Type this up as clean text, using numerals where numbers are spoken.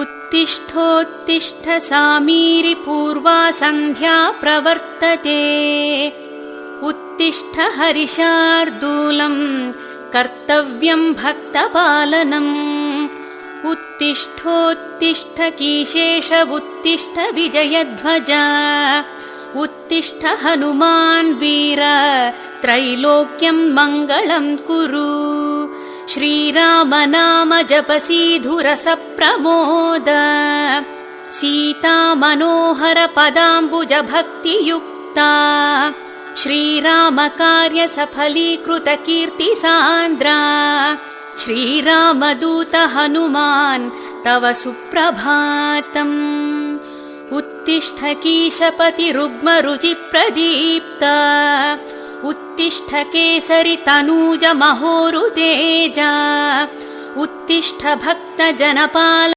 उत्तिष्ठोत्तिष्ठ सामीरि पूर्वा सन्ध्या प्रवर्तते उत्तिष्ठ हरिशार्दूलम् कर्तव्यम् भक्तपालनम् उत्तिष्ठोत्तिष्ठ कीशेष उत्तिष्ठ विजयध्वज उत्तिष्ठ हनुमान् वीर त्रैलोक्यम् मङ्गलम् कुरु श्रीराम नाम जपसीधुरस प्रमोद सीता मनोहर पदाम्बुज भक्तियुक्ता श्रीराम कार्य सफलीकृत कीर्ति सान्द्रा श्रीरामदूत हनुमान् तव सुप्रभातम् उत्तिष्ठ कीशपति रुग्म रुचि प्रदीप्त उत्तिष्ठ केसरि तनूज महोरुतेज उत्तिष्ठ भक्त जनपाल